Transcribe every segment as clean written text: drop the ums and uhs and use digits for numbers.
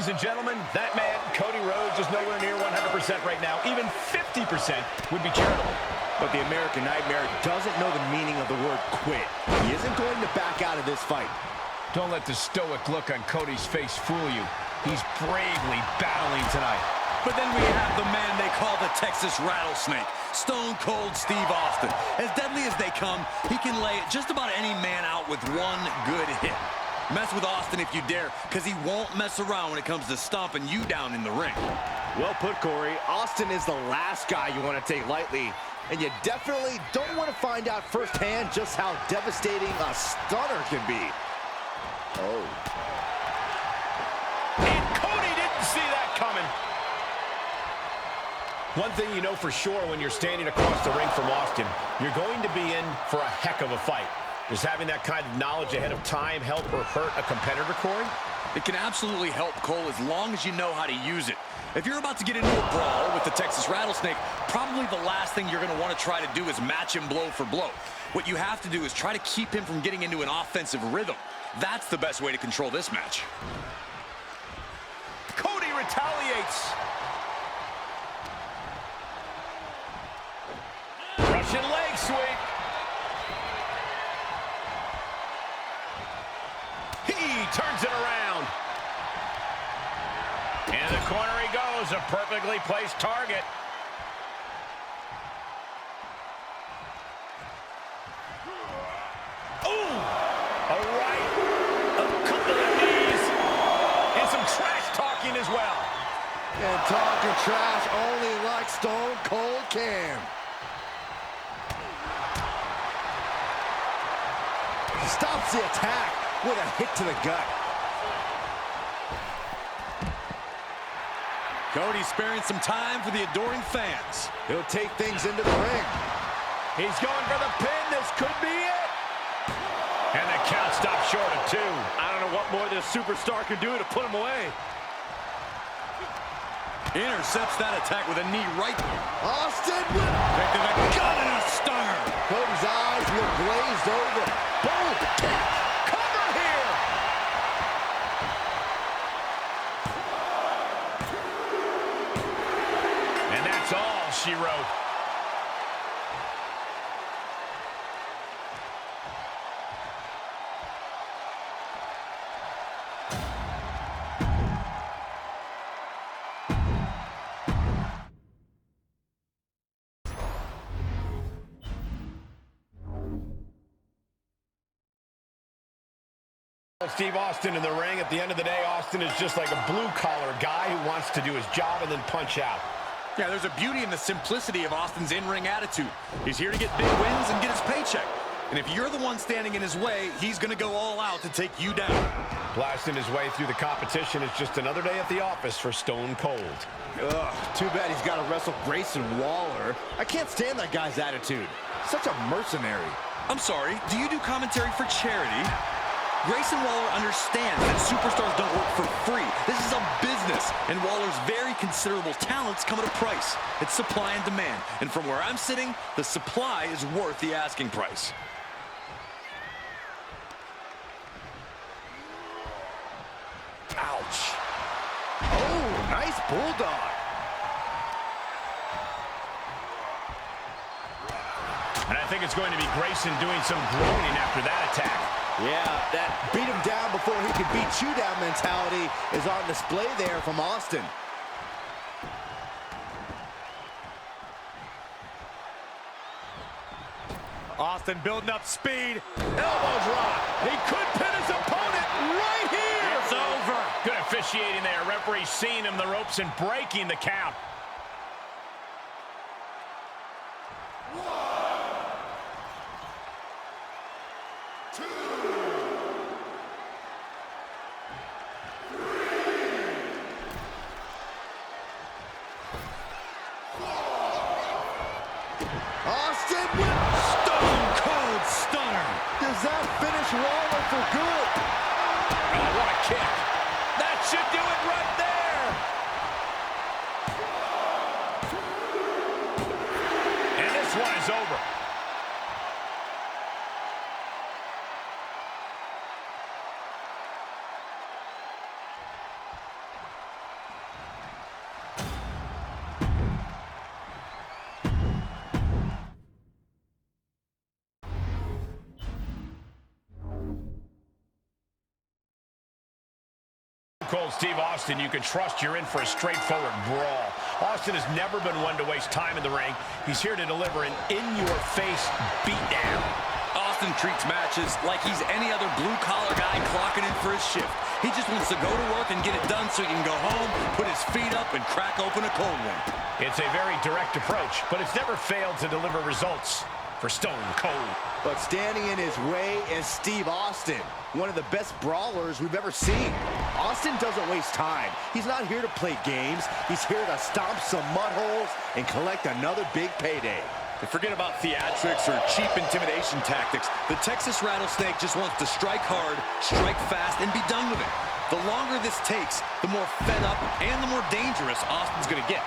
ladies and gentlemen, that man, Cody Rhodes, is nowhere near 100% right now. Even 50% would be charitable. But the American Nightmare doesn't know the meaning of the word quit. He isn't going to back out of this fight. Don't let the stoic look on Cody's face fool you. He's bravely battling tonight. But then we have the man they call the Texas Rattlesnake, Stone Cold Steve Austin. As deadly as they come, he can lay just about any man out with one good hit. Mess with Austin if you dare, because he won't mess around when it comes to stomping you down in the ring. Well put, Corey. Austin is the last guy you want to take lightly, and you definitely don't want to find out firsthand just how devastating a stunner can be. Oh. And Cody didn't see that coming. One thing you know for sure when you're standing across the ring from Austin, you're going to be in for a heck of a fight. Does having that kind of knowledge ahead of time help or hurt a competitor, Corey? It can absolutely help, Cole, as long as you know how to use it. If you're about to get into a brawl with the Texas Rattlesnake, probably the last thing you're going to want to try to do is match him blow for blow. What you have to do is try to keep him from getting into an offensive rhythm. That's the best way to control this match. Cody retaliates. Russian leg sweep. He turns it around. In the corner he goes, a perfectly placed target. Ooh, a right, a couple of knees, and some trash talking as well. And talking trash only like Stone Cold can. Stops the attack with a hit to the gut. Cody sparing some time for the adoring fans. He'll take things into the ring. He's going for the pin. This could be it. And the count stops short of 2. I don't know what more this superstar can do to put him away. Intercepts that attack with a knee right. Austin with the gun and a stunner. Cody's eyes look glazed over. Boom! Cover here. And that's all she wrote. Steve Austin in the ring. At the end of the day, Austin is just like a blue-collar guy who wants to do his job and then punch out. Yeah, there's a beauty in the simplicity of Austin's in-ring attitude. He's here to get big wins and get his paycheck. And if you're the one standing in his way, he's going to go all out to take you down. Blasting his way through the competition is just another day at the office for Stone Cold. Ugh, too bad he's got to wrestle Grayson Waller. I can't stand that guy's attitude. Such a mercenary. I'm sorry, do you do commentary for charity? Grayson Waller understands that superstars don't work for free. This is a business, and Waller's very considerable talents come at a price. It's supply and demand, and from where I'm sitting, the supply is worth the asking price. Ouch. Oh, nice bulldog. And I think it's going to be Grayson doing some groaning after that attack. Yeah, that beat him down before he could beat you down mentality is on display there from Austin. Austin building up speed. Elbow drop. He could pin his opponent right here. It's over. Good officiating there. Referee seeing him the ropes and breaking the count. Austin with Stone Cold Stunner. Does that finish Waller for good? Oh, what a kick. That should do it right there. And this one is over. Cold Steve Austin, you can trust you're in for a straightforward brawl. Austin has never been one to waste time in the ring. He's here to deliver an in-your-face beatdown. Austin treats matches like he's any other blue-collar guy clocking in for his shift. He just wants to go to work and get it done so he can go home, put his feet up, and crack open a cold one. It's a very direct approach, but it's never failed to deliver results for Stone Cold. But standing in his way is Steve Austin, one of the best brawlers we've ever seen. Austin doesn't waste time. He's not here to play games. He's here to stomp some mud holes and collect another big payday. And forget about theatrics or cheap intimidation tactics. The Texas Rattlesnake just wants to strike hard, strike fast, and be done with it. The longer this takes, the more fed up and the more dangerous Austin's going to get.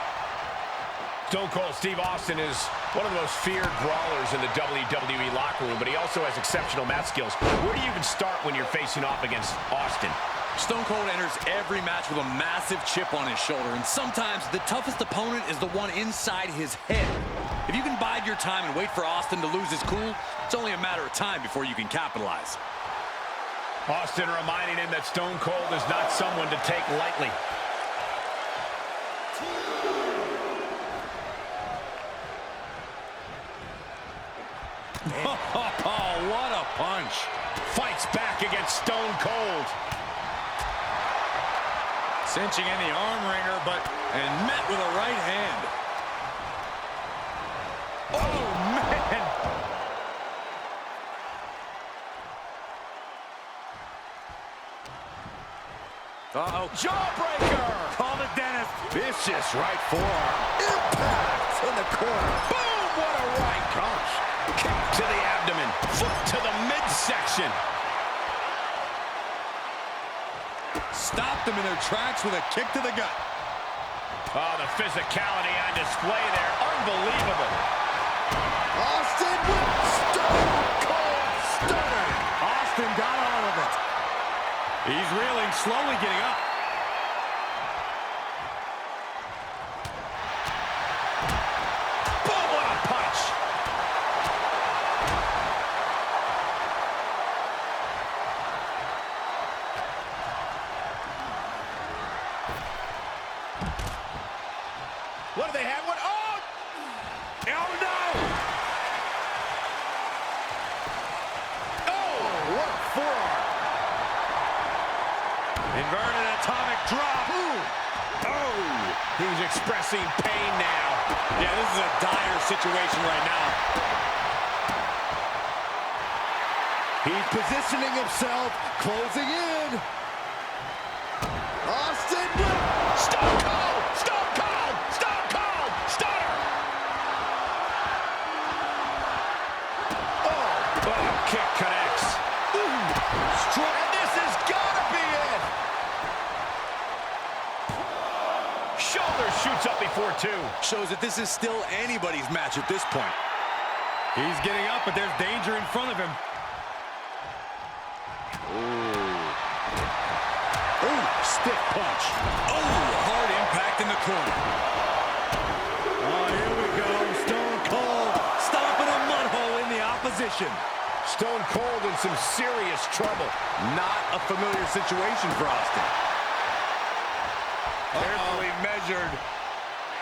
Stone Cold Steve Austin is one of the most feared brawlers in the WWE locker room, but he also has exceptional mat skills. Where do you even start when you're facing off against Austin? Stone Cold enters every match with a massive chip on his shoulder, and sometimes the toughest opponent is the one inside his head. If you can bide your time and wait for Austin to lose his cool, it's only a matter of time before you can capitalize. Austin reminding him that Stone Cold is not someone to take lightly. Oh, what a punch. Fights back against Stone Cold. Cinching in the arm wringer, and met with a right hand. Oh, man. Uh-oh. Jawbreaker! Call it, Dennis. Vicious right forearm. Impact in the corner. Boom! What a right punch. Kick to the abdomen. Foot to the midsection. Stopped them in their tracks with a kick to the gut. Oh, the physicality on display there. Unbelievable. Austin with Stone Cold Stunner. Austin got all of it. He's reeling, slowly getting up. Boom, what a punch. What do they have? What? Oh! Oh, no! Oh! What a forearm. Inverted atomic drop. Ooh. Oh! He's expressing pain now. Yeah, this is a dire situation right now. He's positioning himself, closing in. Austin with Stone Cold! Stone Cold! Stone Cold! Stunner! Oh, kick connects. And this has got to be it. Shoulder shoots up before two. Shows that this is still anybody's match at this point. He's getting up, but there's danger in front of him. ooh, stiff punch. Oh, hard impact in the corner. Oh, here we go. Stone Cold stomping a mud hole in the opposition. Stone Cold in some serious trouble. Not a familiar situation for Austin. Carefully measured.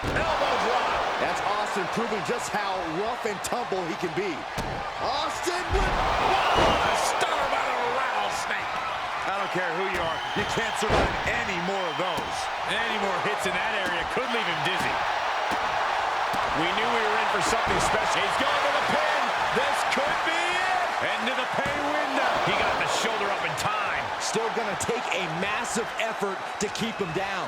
Elbow drop. That's Austin proving just how rough and tumble he can be. Austin with A stunner by the rattlesnake. I don't care who you are, you can't survive any more of those. Any more hits in that area could leave him dizzy. We knew we were in for something special. He's going to the pin. This could be it. Into the pay window. He got the shoulder up in time. still going to take a massive effort to keep him down.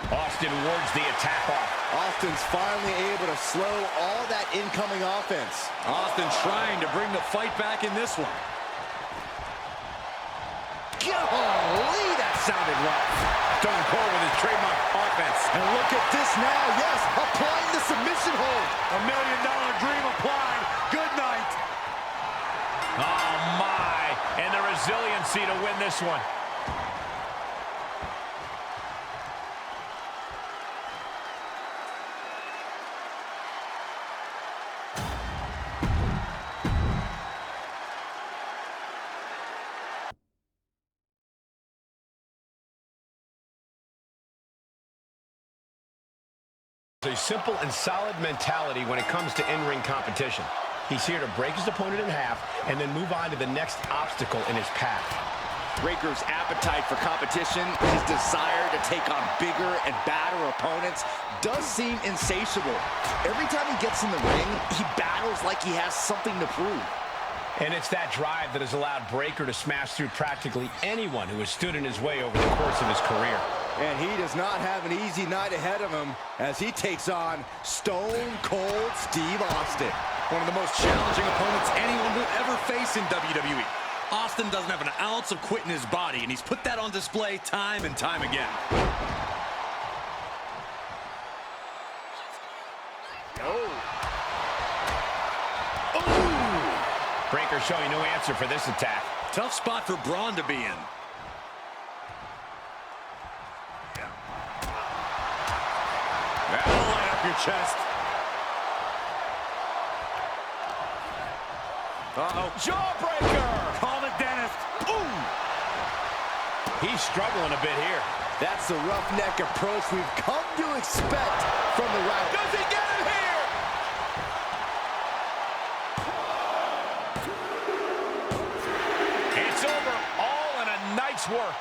Austin wards the attack off. Austin's finally able to slow all that incoming offense. Austin trying to bring the fight back in this one. Golly, that sounded rough. Stone Cold with his trademark offense. And look at this now, yes, applying the submission hold. $1 million dream applied. Good night. Oh, my. And the resiliency to win this one. A simple and solid mentality when it comes to in-ring competition. He's here to break his opponent in half and then move on to the next obstacle in his path. Breaker's appetite for competition, his desire to take on bigger and badder opponents does seem insatiable. Every time he gets in the ring, he battles like he has something to prove. And it's that drive that has allowed Breaker to smash through practically anyone who has stood in his way over the course of his career. And he does not have an easy night ahead of him as he takes on Stone Cold Steve Austin. One of the most challenging opponents anyone will ever face in WWE. Austin doesn't have an ounce of quit in his body, and he's put that on display time and time again. Breaker showing no answer for this attack. Tough spot for Braun to be in. That'll light up your chest. Uh-oh. Jawbreaker! Call it, Dennis. Ooh! He's struggling a bit here. That's the roughneck approach we've come to expect from the right. Does he get it here? It's over, all in a night's work.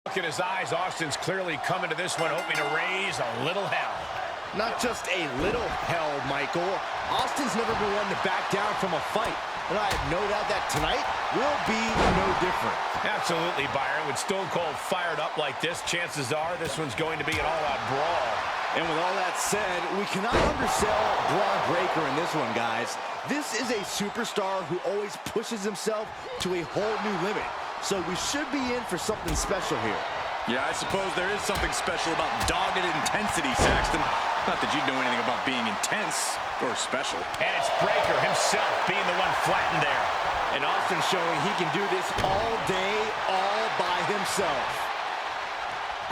Look at his eyes. Austin's clearly coming to this one hoping to raise a little hell. Not just a little hell, Michael. Austin's never been one to back down from a fight. And I have no doubt that tonight will be no different. Absolutely, Byron. With Stone Cold fired up like this, chances are this one's going to be an all-out brawl. And with all that said, we cannot undersell Braun Breaker in this one, guys. This is a superstar who always pushes himself to a whole new limit. So we should be in for something special here. Yeah, I suppose there is something special about dogged intensity, Saxton. Not that you know anything about being intense or special. And it's Breaker himself being the one flattened there. And Austin showing he can do this all day, all by himself.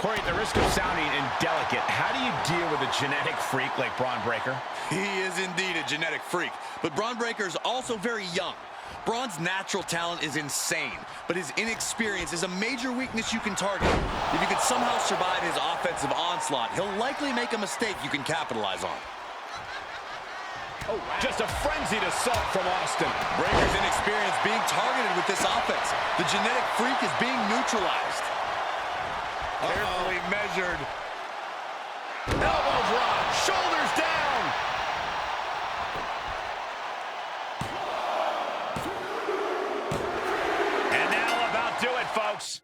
Corey, at the risk of sounding indelicate, how do you deal with a genetic freak like Braun Breaker? He is indeed a genetic freak, but Braun Breaker is also very young. Braun's natural talent is insane, but his inexperience is a major weakness you can target. If you can somehow survive his offensive onslaught, he'll likely make a mistake you can capitalize on. Oh, wow. Just a frenzied assault from Austin. Breaker's inexperience being targeted with this offense. The genetic freak is being neutralized. Carefully measured. Elbow drop, shoulders down. And that'll about do it, folks.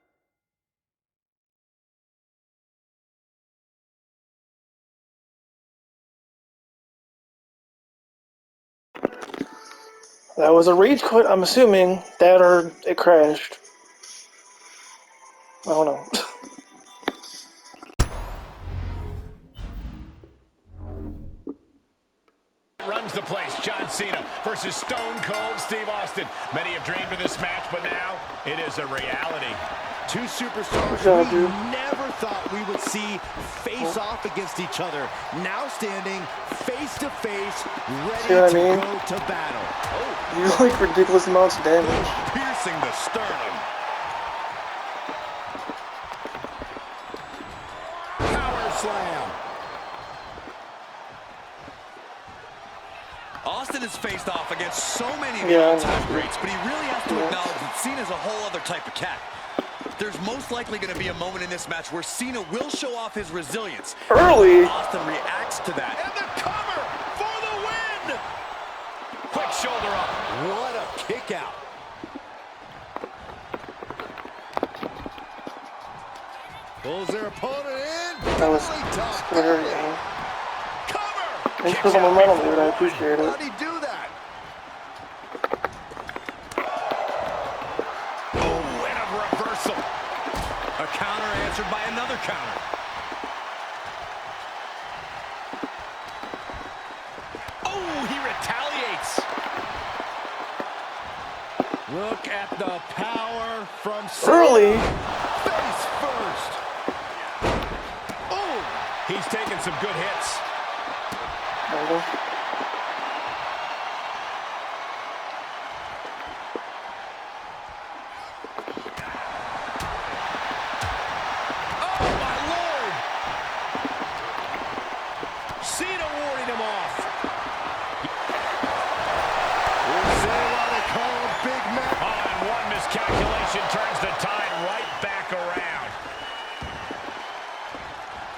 That was a rage quit, I'm assuming. That or it crashed. I don't know. Runs the place, John Cena versus Stone Cold Steve Austin. Many have dreamed of this match, but now it is a reality. Two superstars we never thought we would see face off against each other. Now standing face to face, ready to go to battle. Oh. You like ridiculous amounts of damage. Piercing the sternum. Power slam. Austin has faced off against so many all-time greats, but he really has to acknowledge that Cena's a whole other type of cat. There's most likely going to be a moment in this match where Cena will show off his resilience. Early. Austin reacts to that. And the cover for the win! Quick shoulder up. What a kick out. Pulls their opponent in. That was scary. Cover! Thanks for the momentum, dude. I appreciate it. How'd he do that? Oh, and a reversal. A counter answered by another counter. Oh, he retaliates. Look at the power from Early. face first.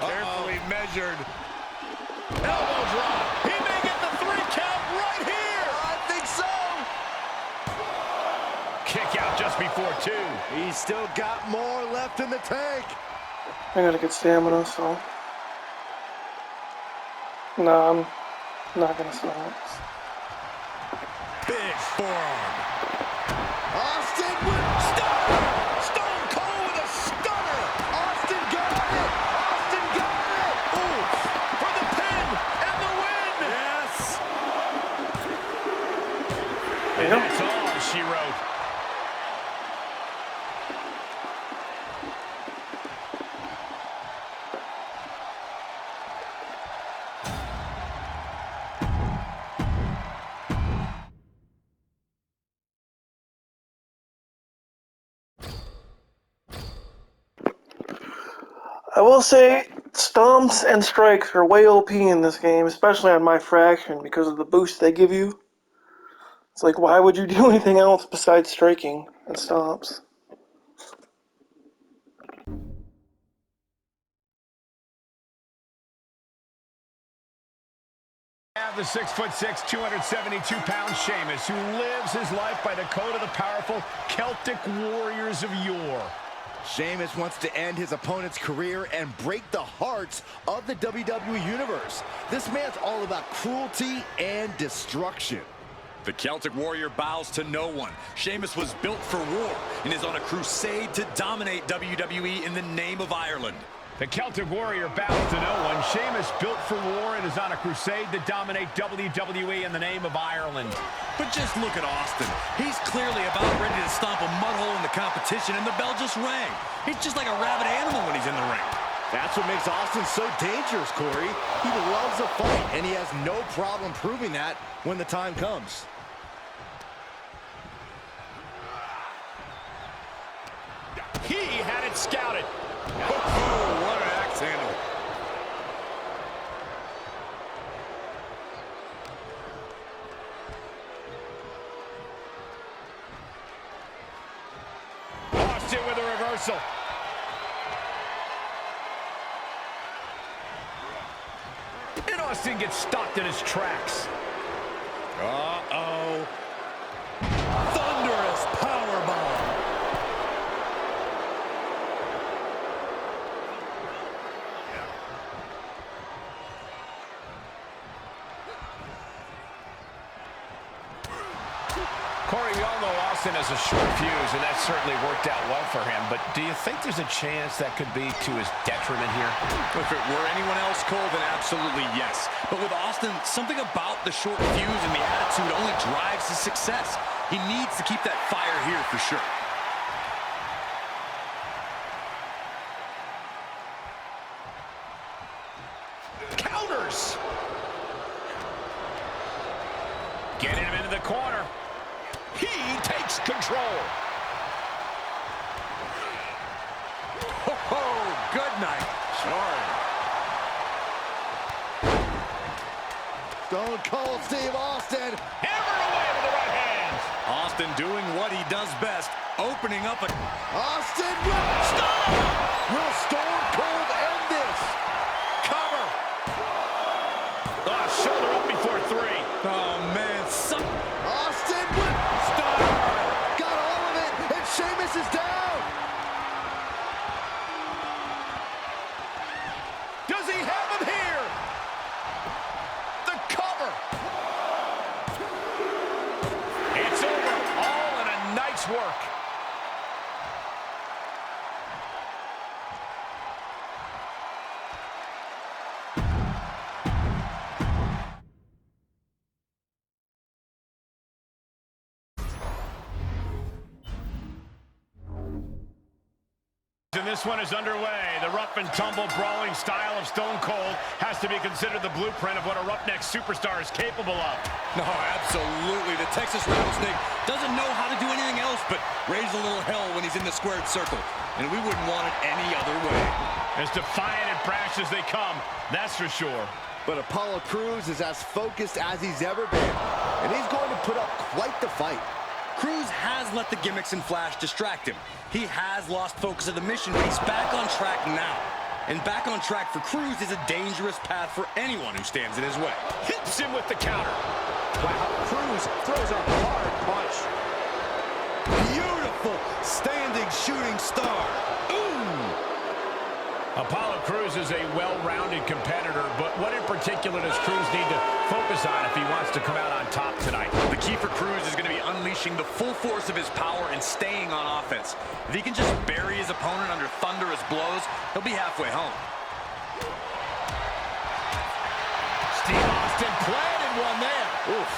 Carefully measured. Elbow drop. He may get the 3 count right here. I think so. Kick out just before 2. He's still got more left in the tank. I gotta get stamina, so. Nah, I'm not gonna stop. Big forearm. Austin with stunner. Stone Cold with a stunner. Austin got it. Austin got it. Ooh, for the pin and the win. Yes. And that's all she wrote. I will say, stomps and strikes are way OP in this game, especially on MyFaction, because of the boost they give you. It's like, why would you do anything else besides striking and stomps? The 6'6", 272-pound Sheamus, who lives his life by the code of the powerful Celtic warriors of yore. Sheamus wants to end his opponent's career and break the hearts of the WWE Universe. This man's all about cruelty and destruction. The Celtic warrior bows to no one. Sheamus was built for war and is on a crusade to dominate WWE in the name of Ireland. The Celtic warrior bows to no one. Sheamus built for war and is on a crusade to dominate WWE in the name of Ireland. But just look at Austin. He's clearly about ready to stomp a mud hole in the competition, and the bell just rang. He's just like a rabid animal when he's in the ring. That's what makes Austin so dangerous, Corey. He loves a fight, and he has no problem proving that when the time comes. He had it scouted. Oh, what an axe handle. Austin with a reversal. And Austin gets stopped in his tracks. Uh-oh. Thunderous powerbomb. Corey, we all know Austin has a short fuse, and that certainly worked out well for him. But do you think there's a chance that could be to his detriment here? If it were anyone else, Cole, then absolutely yes. But with Austin, something about the short fuse and the attitude only drives his success. He needs to keep that fire here for sure. Counters! Getting him into the corner. He takes control. Oh, good night. Sorry. Stone Cold Steve Austin. Hammered away with the right hand. Austin doing what he does best, opening up a... Austin will stop. Will Stone Cold end this? Cover. Shoulder up before 3. Oh, man. Austin with stunner. Got all of it, and Sheamus is down. Does he have him here? The cover. It's over. All in a night's work. And this one is underway. The rough and tumble brawling style of Stone Cold has to be considered the blueprint of what a roughneck superstar is capable of. No, absolutely. The Texas Rattlesnake doesn't know how to do anything else but raise a little hell when he's in the squared circle. And we wouldn't want it any other way. As defiant and brash as they come, that's for sure. But Apollo Crews is as focused as he's ever been, and he's going to put up quite the fight. Crews has let the gimmicks and flash distract him. He has lost focus of the mission, but he's back on track now. And back on track for Cruz is a dangerous path for anyone who stands in his way. Hits him with the counter. Wow, Cruz throws a hard punch. Beautiful standing shooting star. Apollo Crews is a well-rounded competitor, but what in particular does Crews need to focus on if he wants to come out on top tonight? The key for Cruz is going to be unleashing the full force of his power and staying on offense. If he can just bury his opponent under thunderous blows, he'll be halfway home. Steve Austin planted one there. Oof.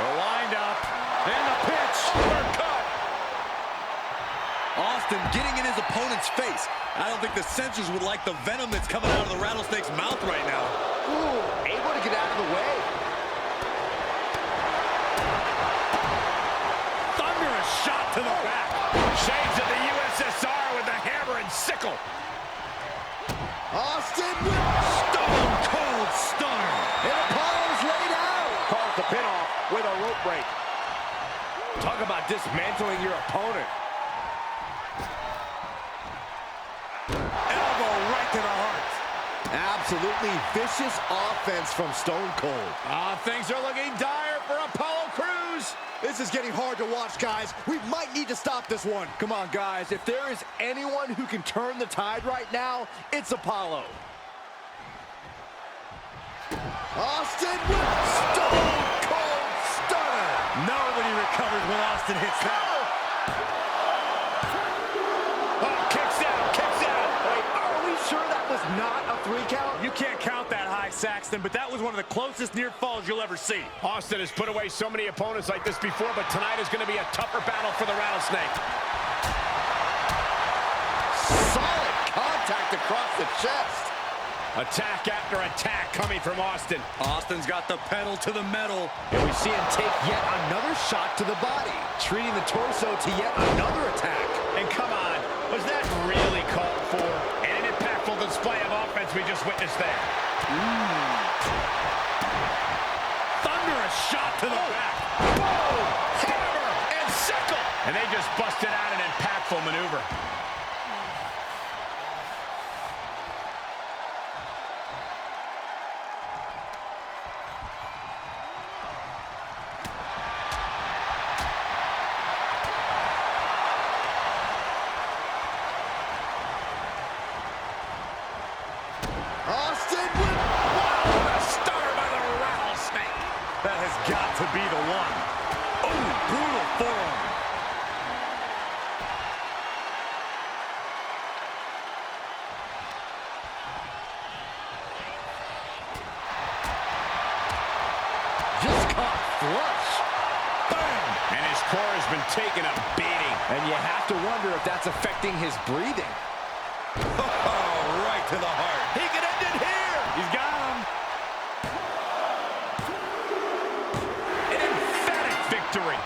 The wind-up and the pitch. Cut. Austin getting in his opponent's face. I don't think the censors would like the venom that's coming out of the rattlesnake's mouth right now. Ooh, able to get out of the way. Thunderous shot to the back. Shades of the USSR with the hammer and sickle. Austin with Stone cold stunner. and Apollo's laid out. Calls the pin off with a rope break. Talk about dismantling your opponent. Elbow right to the heart. Absolutely vicious offense from Stone Cold. Things are looking dire for Apollo Crews. This is getting hard to watch, guys. We might need to stop this one. Come on, guys. If there is anyone who can turn the tide right now, it's Apollo. Austin with Stone Cold Stunner. Nobody recovers when Austin hits that. Kicks out. Wait, are we sure that was not a 3 count? You can't count that high, Saxton, but that was one of the closest near falls you'll ever see. Austin has put away so many opponents like this before, but tonight is going to be a tougher battle for the Rattlesnake. Solid contact across the chest. Attack after attack coming from Austin. Austin's got the pedal to the metal. And we see him take yet another shot to the body, treating the torso to yet another attack. And come on, was that really called for? And an impactful display of offense we just witnessed there. Thunderous shot to the back. Boom! Hammer and sickle! And they just busted out an impactful maneuver. Austin with A stunner by the Rattlesnake. That has got to be the one. Oh, brutal forearm. just caught flush. Bam! And his core has been taking a beating. And you have to wonder if that's affecting his breathing. Oh, right to the heart. He could end it here. He's got him. An emphatic victory.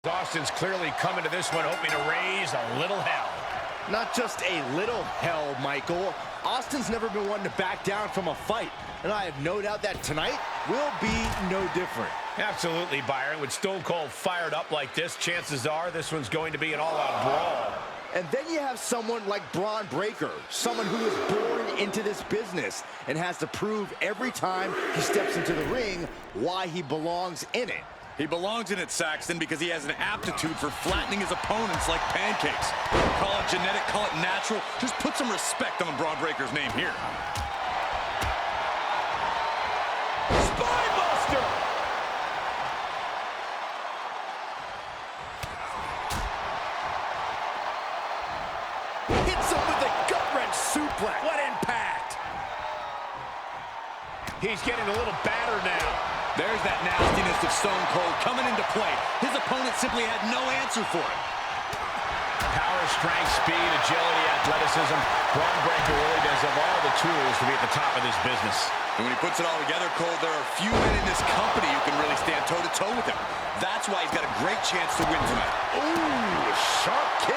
Austin's clearly coming to this one hoping to raise a little hell. Not just a little hell, Michael. Austin's never been one to back down from a fight. And I have no doubt that tonight will be no different. Absolutely, Byron. With Stone Cold fired up like this, chances are this one's going to be an all-out brawl. And then you have someone like Braun Breaker, someone who is born into this business and has to prove every time he steps into the ring why he belongs in it. He belongs in it, Saxton, because he has an aptitude for flattening his opponents like pancakes. Call it genetic, call it natural. Just put some respect on Braun Breaker's name here. Spinebuster! Hits him with a gut-wrench suplex. What impact! He's getting a little battered now. There's that nastiness of Stone Cold coming into play. His opponent simply had no answer for it. Power, strength, speed, agility, athleticism. Braun Breaker really does have all the tools to be at the top of this business. And when he puts it all together, Cole, there are few men in this company who can really stand toe-to-toe with him. That's why he's got a great chance to win tonight. Ooh, sharp kick.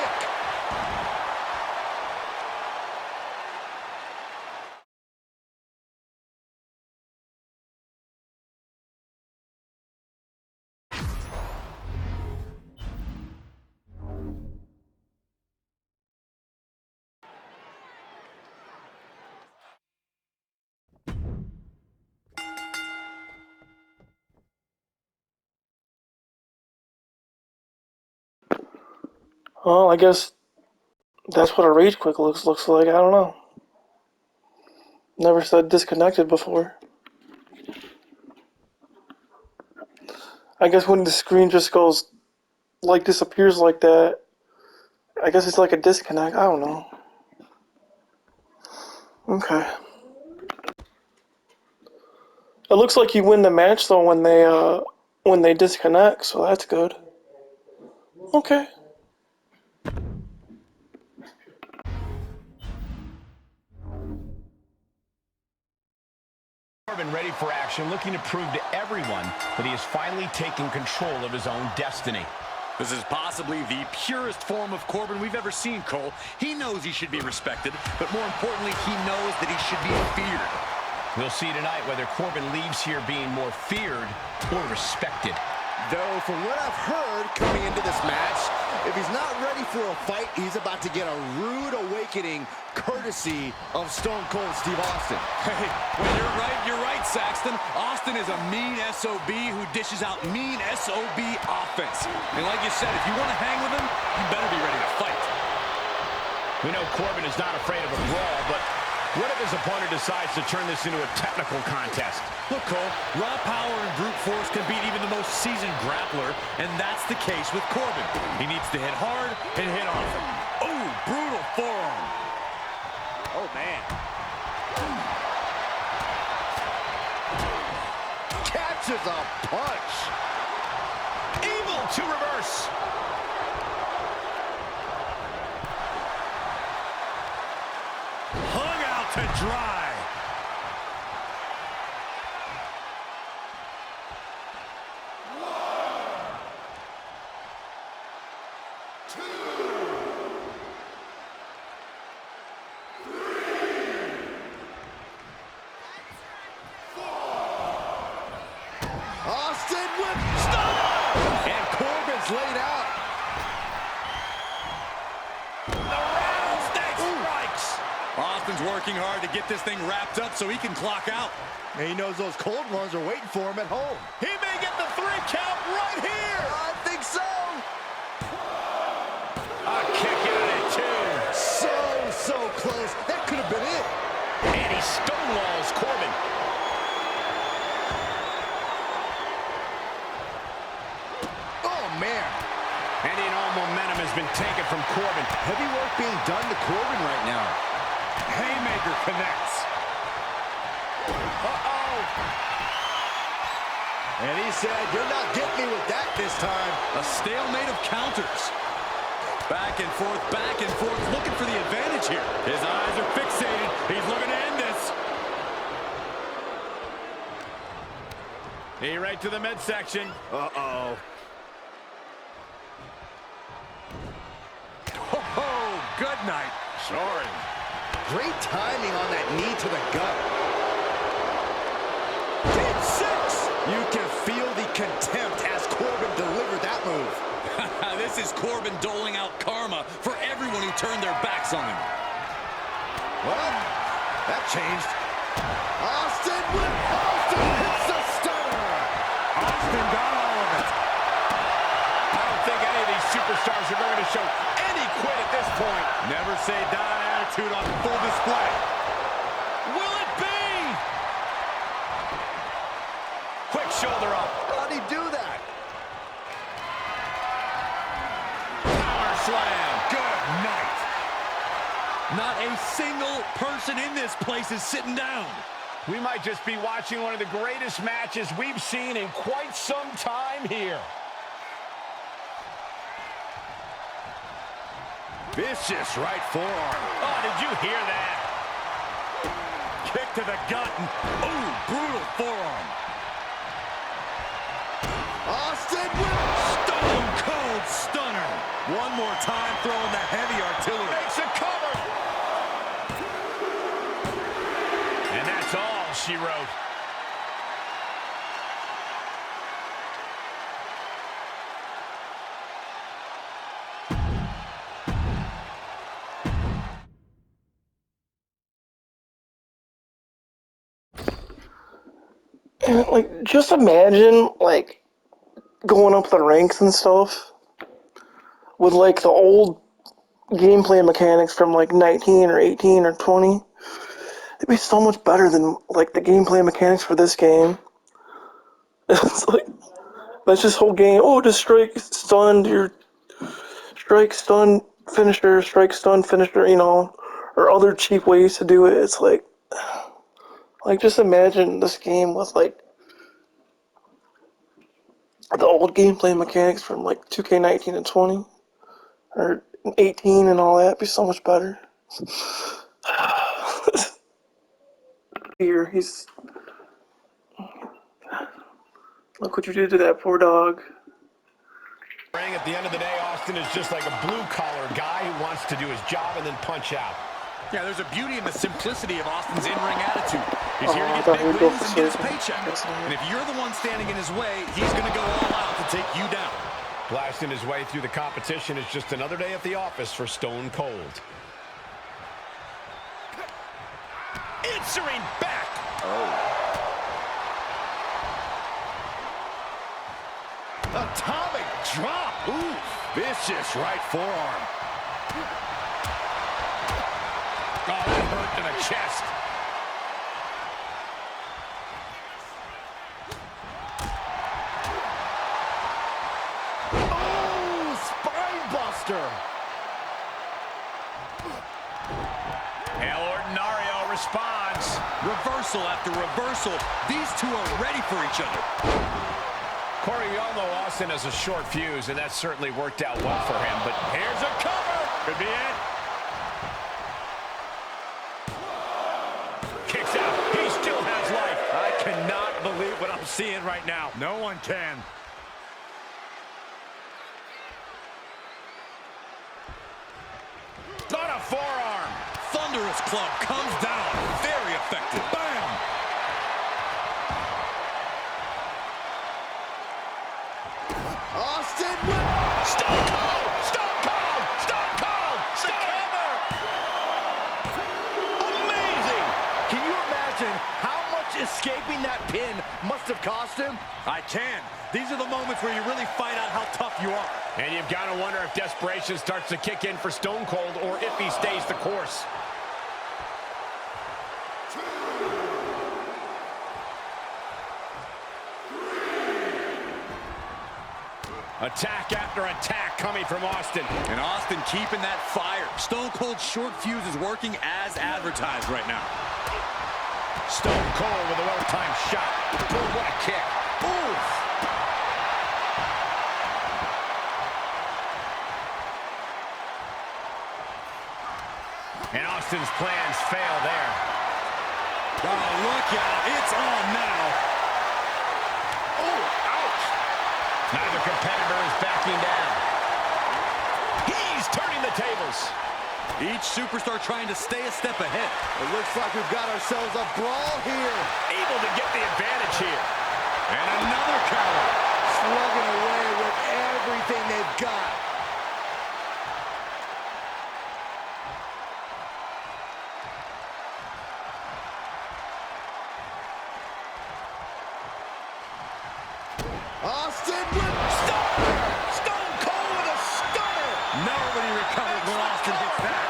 Well, I guess that's what a rage quit looks like. I don't know. Never said disconnected before. I guess when the screen just goes, like, disappears like that, I guess it's like a disconnect. I don't know. Okay. It looks like you win the match though when they disconnect, so that's good. Okay. Corbin ready for action, looking to prove to everyone that he has finally taken control of his own destiny. This is possibly the purest form of Corbin we've ever seen, Cole. He knows he should be respected, but more importantly, he knows that he should be feared. We'll see tonight whether Corbin leaves here being more feared or respected. Though, from what I've heard coming into this match, if he's not ready for a fight, he's about to get a rude awakening courtesy of Stone Cold Steve Austin. Hey, when you're right, Saxton. Austin is a mean SOB who dishes out mean SOB offense. And like you said, if you want to hang with him, you better be ready to fight. We know Corbin is not afraid of a brawl, but what if his opponent decides to turn this into a technical contest? Look, Cole, raw power and brute force can beat even the most seasoned grappler, and that's the case with Corbin. He needs to hit hard and hit often. Oh, brutal forearm. Oh, man. Catches a punch. Evil to reverse. Hung out to dry. Austin with stop! And Corbin's laid out. The rattlesnake strikes. Austin's working hard to get this thing wrapped up so he can clock out. And he knows those cold ones are waiting for him at home. He may get the 3 count right here. I think so. A kick out at 2. So close. That could have been it. And he stonewalls Corbin. Oh, man. Any and all momentum has been taken from Corbin. Heavy work being done to Corbin right now. Haymaker connects. Uh-oh. And he said, you're not getting me with that this time. A stalemate of counters. Back and forth, looking for the advantage here. His eyes are fixated. He's looking to end this. He right to the midsection. Uh-oh. Oh, good night. Sorry. Great timing on that knee to the gut. Deep 6. You can feel the contempt as Corbin delivered that move. This is Corbin doling out karma for everyone who turned their backs on him. Well, that changed. Austin hits the stunner. Austin got all of it. I don't think any of these superstars are going to show any quit at this point. Never say die attitude on full display. Will it be? Quick shoulder up. How'd he do that? Power slam. Good night. Not a single person in this place is sitting down. We might just be watching one of the greatest matches we've seen in quite some time here. Vicious right forearm. Oh, did you hear that? Kick to the gut. Ooh, brutal forearm. Austin with One more time, throwing the heavy artillery. Makes a cover. And that's all she wrote. And, like, just imagine, like, going up the ranks and stuff with, like, the old gameplay mechanics from, like, 19 or 18 or 20. It'd be so much better than, like, the gameplay mechanics for this game. It's like, that's just whole game. Oh, just strike, stunned, your strike, stun, finisher, strike, stun, finisher, you know, or other cheap ways to do it. It's like, just imagine this game with, like, the old gameplay mechanics from, like, 2K19 and 20, or 18 and all that. It'd be so much better. Here, he's... Look what you did to that poor dog. At the end of the day, Austin is just like a blue-collar guy who wants to do his job and then punch out. Yeah, there's a beauty in the simplicity of Austin's in-ring attitude. He's here to I get thought big he'd go wins for and get his surgery. paycheck. That's not And it. if you're the one standing in his way, he's going to go all out to take you down. Blasting his way through the competition is just another day at the office for Stone Cold. Answering back. Atomic drop. Ooh, vicious right forearm. Oh, that hurt to the chest. Oh, spine buster. El Ordinario responds. Reversal after reversal. These two are ready for each other. Corey, we all know Austin has a short fuse, and that certainly worked out well for him, but here's a cover. Could be it. Kicks out. He still has life. I cannot believe what I'm seeing right now. No one can. Not a forearm. Thunderous club comes down. Very effective. Bam! Austin with Stone Cold! Stone Cold! Stone Cold! The cover! amazing. Can you imagine how much escaping that pin must have cost him? I can. These are the moments where you really find out how tough you are. And you've got to wonder if desperation starts to kick in for Stone Cold or if he stays the course. Attack after attack coming from Austin. And Austin keeping that fire. Stone Cold's short fuse is working as advertised right now. Stone Cold with a well-timed shot. Boom, what a kick. Oof. And Austin's plans fail there. Oh, look out. It's on now. Oh, ouch. Neither competitor is backing down. He's turning the tables. Each superstar trying to stay a step ahead. It looks like we've got ourselves a brawl here. Able to get the advantage here. And another counter. Slugging away with everything they've got. Austin with stunner! Stone Cold with a stunner! Nobody recovers when Austin hits that.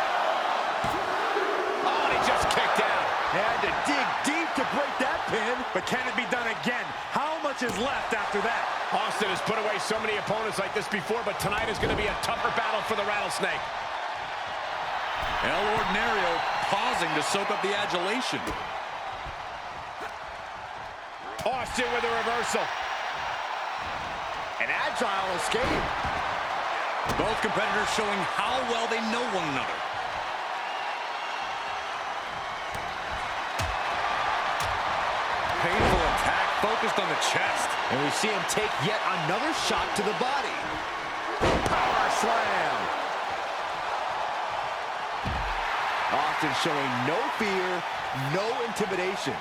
Oh, and he just kicked out. They had to dig deep to break that pin. But can it be done again? How much is left after that? Austin has put away so many opponents like this before, but tonight is going to be a tougher battle for the Rattlesnake. El Ordinario pausing to soak up the adulation. Austin with a reversal. An agile escape. Both competitors showing how well they know one another. Painful attack focused on the chest. And we see him take yet another shot to the body. Power slam. Austin showing no fear, no intimidation.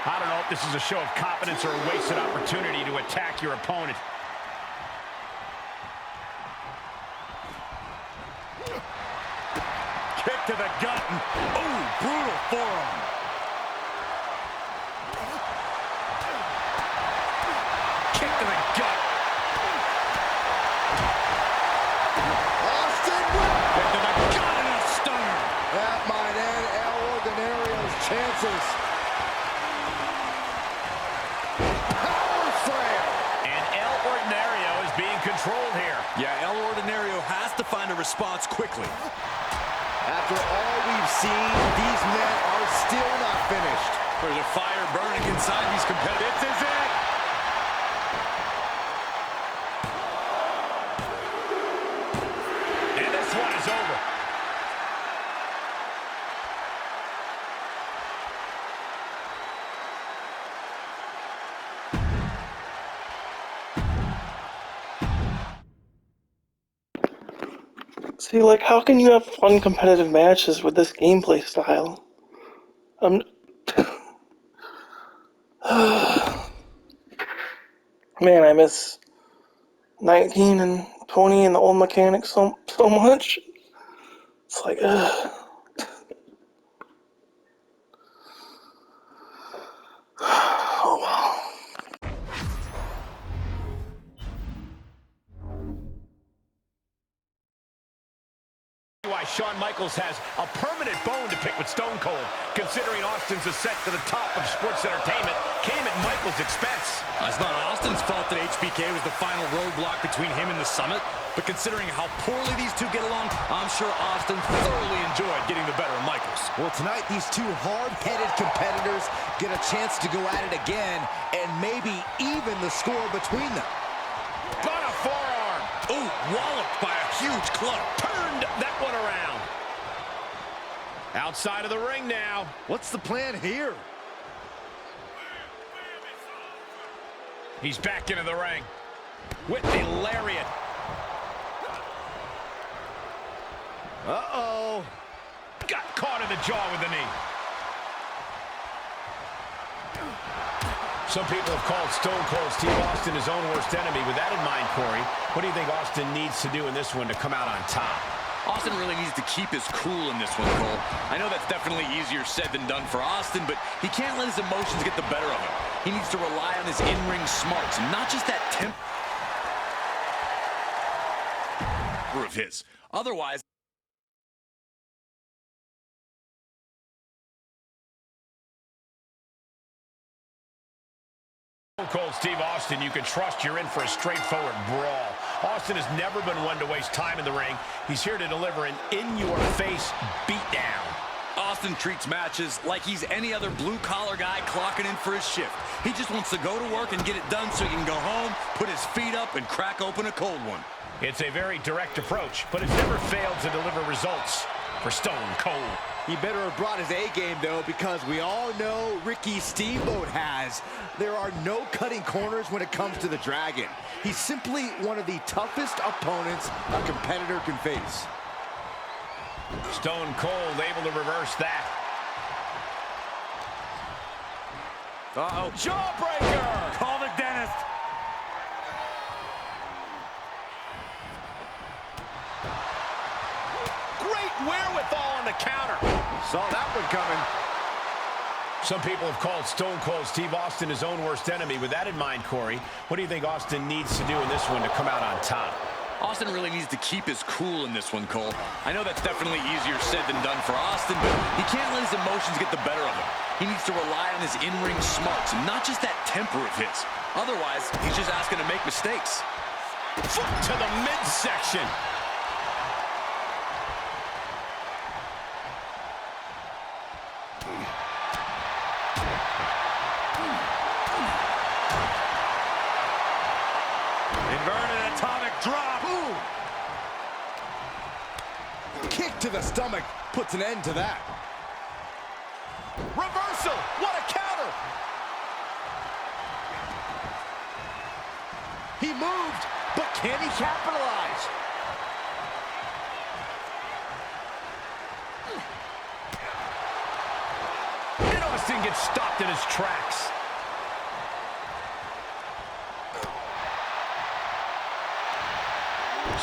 I don't know if this is a show of confidence or a wasted opportunity to attack your opponent. Kick to the gut. Ooh, brutal forearm. Kick to the gut. Austin Kick to the gut and a stunner. That might end El Ordinario's chances. Power slam. And El Ordinario is being controlled here. Yeah, El Ordinario has to find a response quickly. After all we've seen, these men are still not finished. There's a fire burning inside these competitors. This is it. And this one is over. See, like, how can you have fun competitive matches with this gameplay style? Man, I miss 19 and 20 and the old mechanics so much. It's like, ugh. Oh, wow. Why Shawn Michaels has a permanent bone to pick with Stone Cold, considering Austin's ascent to the top of sports entertainment came at Michaels' expense. It's not Austin's fault that HBK was the final roadblock between him and the Summit, but considering how poorly these two get along, I'm sure Austin thoroughly enjoyed getting the better of Michaels. Well, tonight these two hard-headed competitors get a chance to go at it again and maybe even the score between them. But a forearm. Ooh, walloped by a huge club. Turned that one around. Outside of the ring now. What's the plan here? He's back into the ring with the lariat. Uh-oh. Got caught in the jaw with the knee. Some people have called Stone Cold Steve Austin his own worst enemy. With that in mind, Corey, what do you think Austin needs to do in this one to come out on top? Austin really needs to keep his cool in this one, Cole. I know that's definitely easier said than done for Austin, but he can't let his emotions get the better of him. He needs to rely on his in-ring smarts, not just that temper of his. Otherwise... Stone Cold Steve Austin, you can trust you're in for a straightforward brawl. Austin has never been one to waste time in the ring. He's here to deliver an in-your-face beatdown. Austin treats matches like he's any other blue-collar guy clocking in for his shift. He just wants to go to work and get it done so he can go home, put his feet up, and crack open a cold one. It's a very direct approach, but it's never failed to deliver results for Stone Cold. He better have brought his A-game, though, because we all know Ricky Steamboat has. There are no cutting corners when it comes to the Dragon. He's simply one of the toughest opponents a competitor can face. Stone Cold able to reverse that. Uh-oh. Jawbreaker! Call the dentist. Great wherewithal on the counter. Saw that one coming. Some people have called Stone Cold Steve Austin his own worst enemy. With that in mind, Corey, what do you think Austin needs to do in this one to come out on top? Austin really needs to keep his cool in this one, Cole. I know that's definitely easier said than done for Austin, but he can't let his emotions get the better of him. He needs to rely on his in-ring smarts, and not just that temper of his. Otherwise, he's just asking to make mistakes. Foot to the midsection. Inverted atomic drop. Ooh. Kick to the stomach puts an end to that. Reversal. What a counter. moved, but can he capitalize? And Austin gets stopped in his tracks.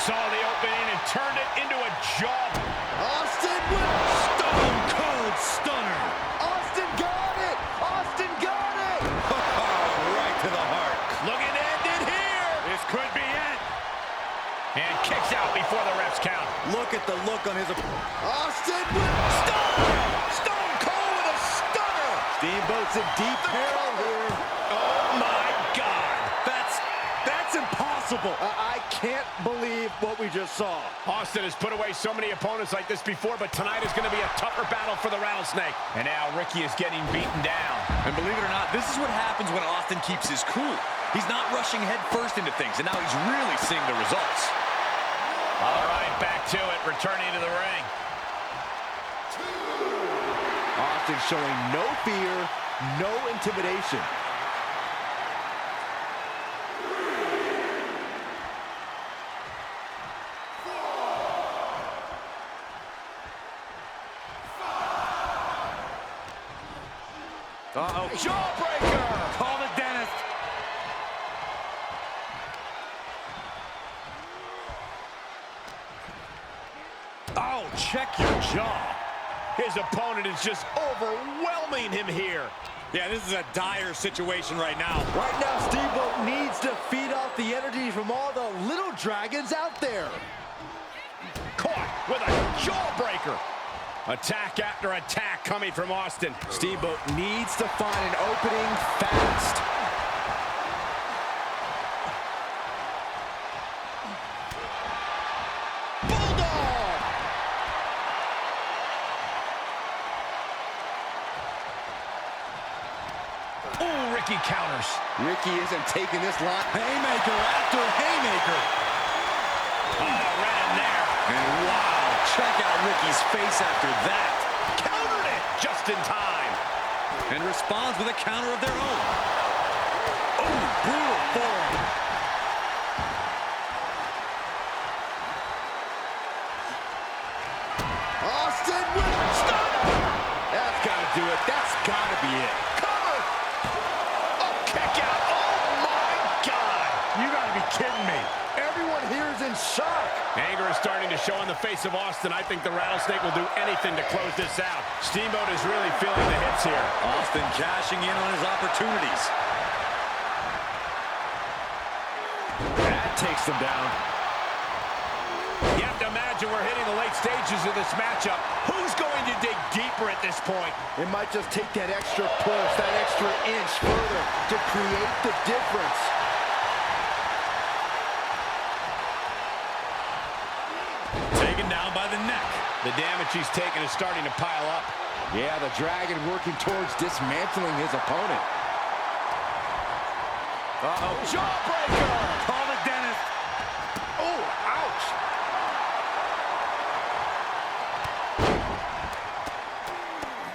Saw the opening and turned it into a jump. Austin with Stone Cold Stunner. Austin got it! Austin got it! Right to the heart. Looking to end it here. This could be it. And kicks out before the refs count. Look at the look on his opponent. Austin with stunner! Stone Cold with a stunner! Steamboat's in deep peril here. Oh my God. That's impossible. I can't believe what we just saw. Austin has put away so many opponents like this before, but tonight is going to be a tougher battle for the Rattlesnake. And now Ricky is getting beaten down. And believe it or not, this is what happens when Austin keeps his cool. He's not rushing head first into things, and now he's really seeing the results. All right, back to it, returning to the ring. Austin showing no fear, no intimidation. Uh-oh. Jawbreaker! Call the dentist. Oh, check your jaw. His opponent is just overwhelming him here. Yeah, this is a dire situation right now. Right now, Steamboat needs to feed off the energy from all the little dragons out there. Caught with a jawbreaker. Attack after attack coming from Austin. Steamboat needs to find an opening fast. Bulldog! Ooh, Ricky counters. Ricky isn't taking this line. Haymaker after haymaker. Oh, right in there. And wow, check out Ricky's face after that. Countered it just in time. And responds with a counter of their own. Oh, brutal forearm. Austin with stunner! That's gotta do it. That's gotta be it. Cover. A kick out. Oh, my God. You gotta be kidding me. Everyone here is in shock. Anger is starting to show on the face of Austin. I think the Rattlesnake will do anything to close this out. Steamboat is really feeling the hits here. Austin cashing in on his opportunities. That takes them down. You have to imagine we're hitting the late stages of this matchup. Who's going to dig deeper at this point? It might just take that extra push, that extra inch further to create the difference. Taken down by the neck. The damage he's taken is starting to pile up. Yeah, the Dragon working towards dismantling his opponent. Uh-oh. Jawbreaker! Call the dentist. Oh, ouch!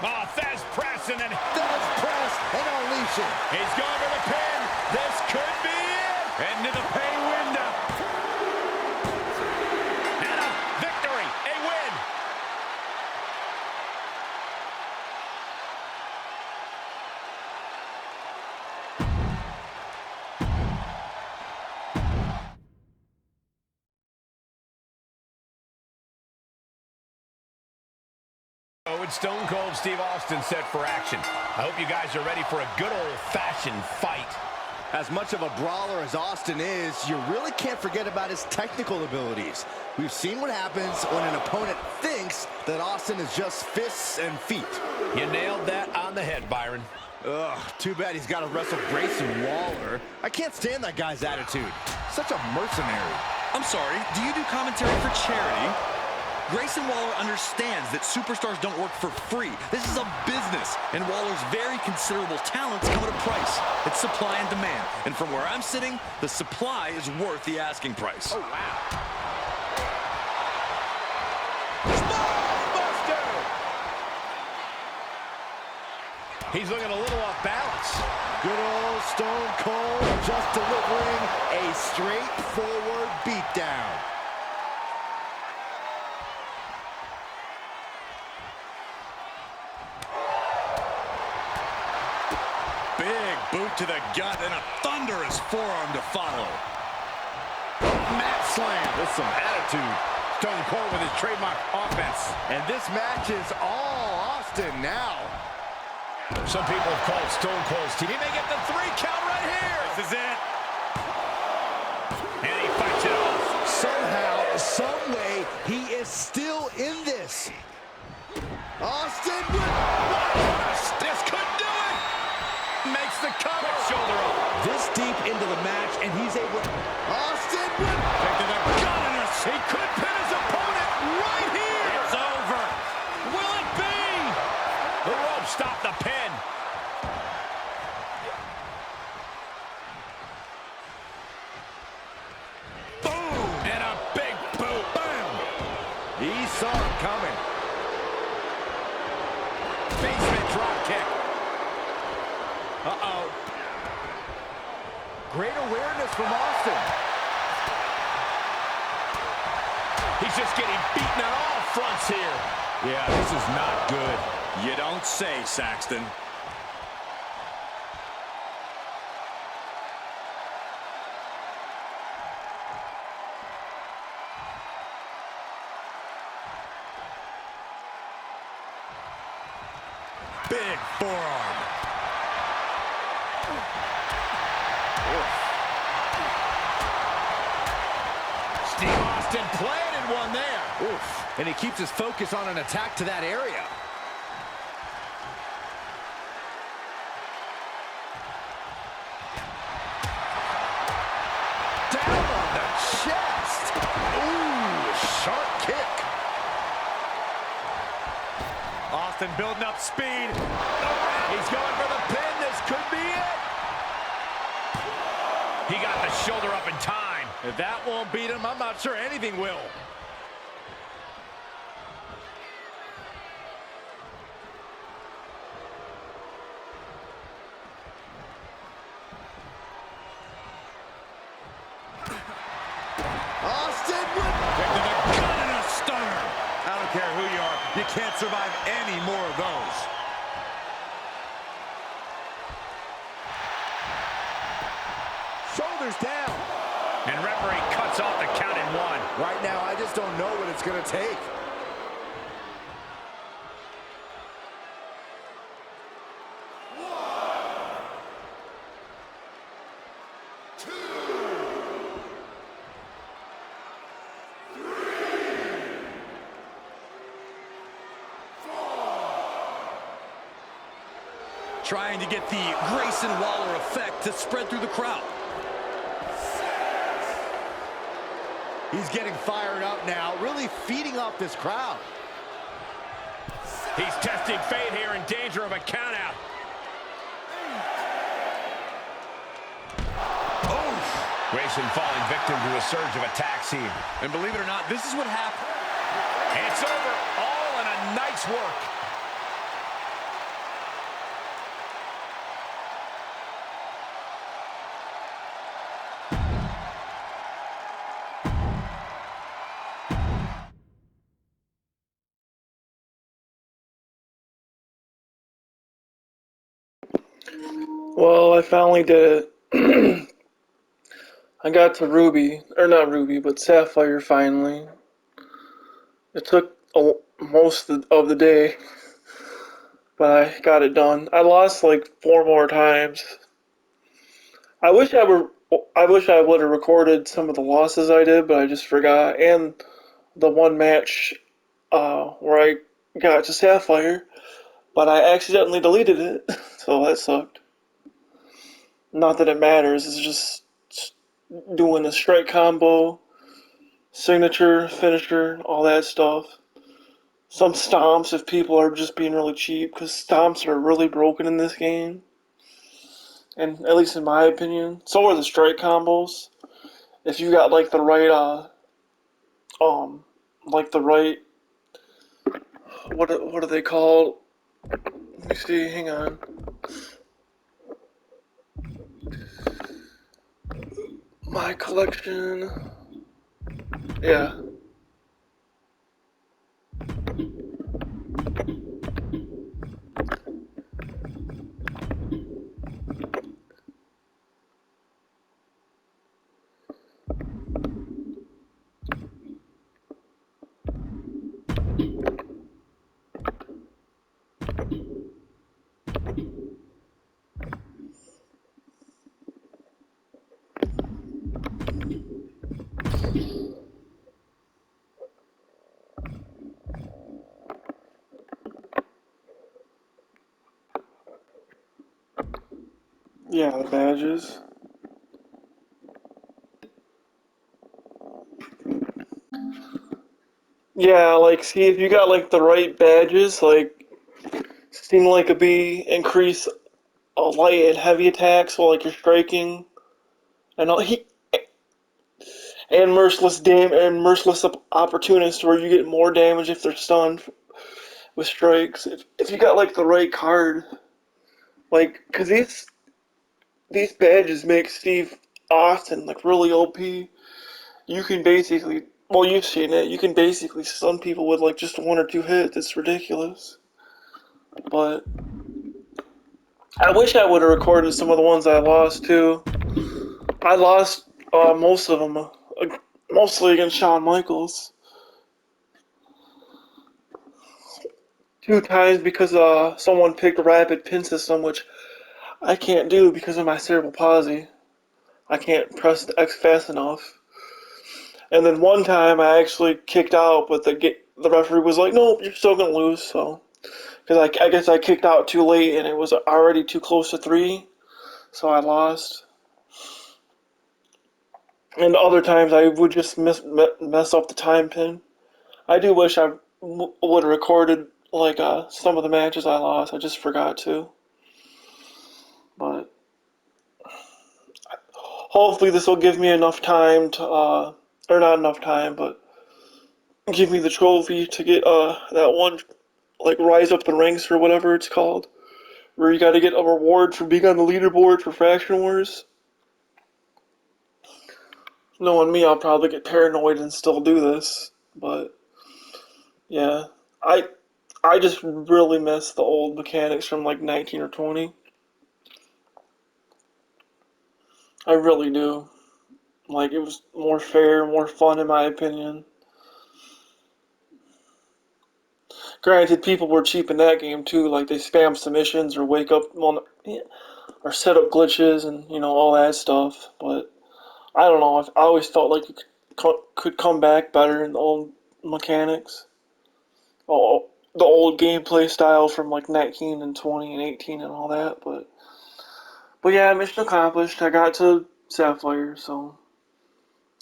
Oh, Thesz press and then Thesz press and unleash it. he's going for the pin. This could be it. Into the pay window. And a victory, a win. With Stone Cold Steve Austin set for action. I hope you guys are ready for a good old-fashioned fight. As much of a brawler as Austin is, you really can't forget about his technical abilities. We've seen what happens when an opponent thinks that Austin is just fists and feet. You nailed that on the head, Byron. Ugh, too bad he's got to wrestle Grayson Waller. I can't stand that guy's attitude. Such a mercenary. I'm sorry, do you do commentary for charity? Grayson Waller understands that superstars don't work for free. This is a business, and Waller's very considerable talents come at a price. It's supply and demand. And from where I'm sitting, the supply is worth the asking price. Oh, wow. He's looking a little off balance. Good old Stone Cold just delivering a straightforward beatdown. Big boot to the gut and a thunderous forearm to follow. Mat slam with some attitude. Stone Cold with his trademark offense. And this match is all Austin now. Some people have called Stone Cold's team. He may get the 3 count right here. This is it. And he fights it off. Somehow, some way, he is still in this. Austin This could do it. Makes the cover. Shoulder up. this deep into the match, and he's able. Austin Back to the gun and He could pin his opponent right here. It's over. Will it be? The rope stopped the pin. Boom! And a big boot. Bam! He saw it coming. Basement drop kick. Uh-oh. Great awareness from Austin. He's just getting beaten on all fronts here. Yeah, this is not good. You don't say, Saxton. Big forearm. Steve Austin planted one there. Oof. And he keeps his focus on an attack to that area. Down on the chest. Ooh, sharp kick. Austin building up speed. He's going for the pin. This could be it. He got the shoulder up in time. If that won't beat him, I'm not sure anything will. Austin with Back to the gun and a stunner. I don't care who you are. You can't survive any more of those. shoulders down. And referee cuts off the count in 1. Right now, I just don't know what it's going to take. Trying to get the Grayson Waller effect to spread through the crowd. He's getting fired up now, really feeding off this crowd. He's testing fate here, in danger of a countout. Oh! Grayson falling victim to a surge of attacks here. And believe it or not, this is what happened. It's over, all in a night's work. Well, I finally did it. I got to Ruby, or not Ruby, but Sapphire finally. It took most of the day, but I got it done. I lost like 4 more times. I wish I would have recorded some of the losses I did, but I just forgot. And the one match where I got to Sapphire, but I accidentally deleted it, so that sucked. Not that it matters, it's just doing the strike combo, signature, finisher, all that stuff. Some stomps if people are just being really cheap, because stomps are really broken in this game. And at least in my opinion. So are the strike combos. If you got like the right, what are they called? Let me see, hang on. My collection. Yeah. Yeah, the badges. Yeah, like, see, if you got, like, the right badges, like, Sting like a bee, increase light and heavy attacks while, like, you're striking, and all, and merciless opportunist where you get more damage if they're stunned with strikes. If you got, like, the right card, like, because these badges make Steve Austin, like, really OP. You can basically, well, you've seen it, you can basically stun people with, like, just one or two hits. It's ridiculous. But I wish I would have recorded some of the ones I lost, too. I lost most of them, mostly against Shawn Michaels. 2 times because someone picked a rapid pin system, which I can't do because of my cerebral palsy. I can't press the X fast enough. And then one time I actually kicked out, but the referee was like, "Nope, you're still gonna lose." So, because I guess I kicked out too late and it was already too close to 3, so I lost. And other times I would just mess up the time pin. I do wish I would have recorded like some of the matches I lost. I just forgot to. But hopefully this will give me enough time to, or not enough time, but give me the trophy to get that one, like, rise up the ranks or whatever it's called, where you got to get a reward for being on the leaderboard for Faction Wars. Knowing me, I'll probably get paranoid and still do this, but yeah, I I just really miss the old mechanics from like 19 or 20. I really do. Like, it was more fair, more fun in my opinion. Granted, people were cheap in that game too. Like, they spam submissions or wake up, well, or set up glitches and all that stuff. But I don't know. I always felt like it could come back better in the old mechanics. Oh, the old gameplay style from like 19 and 20 and 18 and all that. But yeah, mission accomplished. I got to Sapphire, so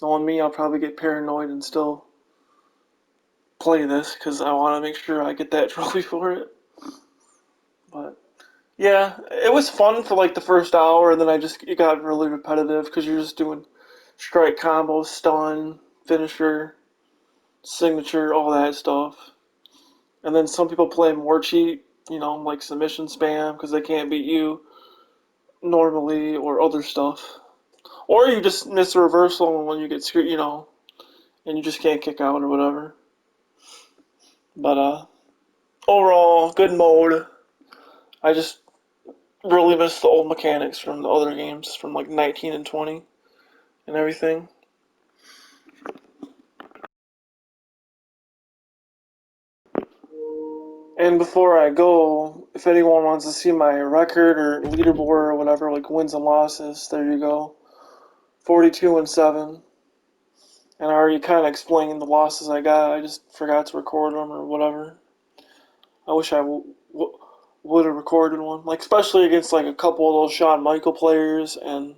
knowing me, I'll probably get paranoid and still play this because I want to make sure I get that trophy for it. But yeah, it was fun for like the first hour, and then it got really repetitive because you're just doing strike combos, stun, finisher, signature, all that stuff. And then some people play more cheat, like submission spam because they can't beat you normally or other stuff. Or you just miss a reversal when you get screwed, and you just can't kick out or whatever. But overall, good mode. I just really miss the old mechanics from the other games from like 19 and 20 and everything. And before I go, if anyone wants to see my record or leaderboard or whatever, like wins and losses, there you go. 42 and 7. And I already kind of explained the losses I got. I just forgot to record them or whatever. I wish I would have recorded one, like especially against like a couple of those Shawn Michael players and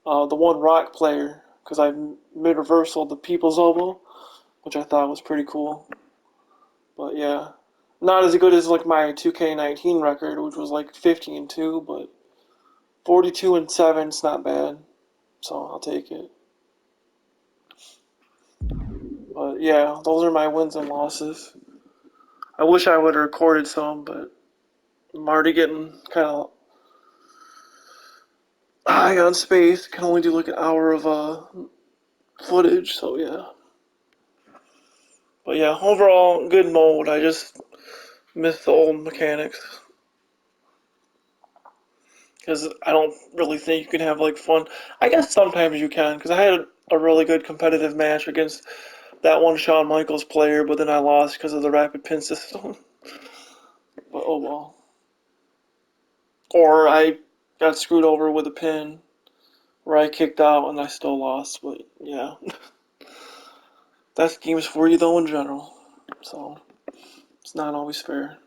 the one Rock player, because I mid reversal the People's Elbow, which I thought was pretty cool. But yeah, not as good as like my 2K19 record, which was like 50-2, but 42 and 7 is not bad, so I'll take it. But yeah, those are my wins and losses. I wish I would have recorded some, but I'm already getting kind of high on space. Can only do like an hour of footage, so yeah. But yeah, overall, good mode. I just miss the old mechanics. Because I don't really think you can have like fun. I guess sometimes you can, because I had a really good competitive match against that one Shawn Michaels player, but then I lost because of the rapid pin system. But oh well. Or I got screwed over with a pin where I kicked out and I still lost. But yeah, that's games for you though in general. So it's not always fair.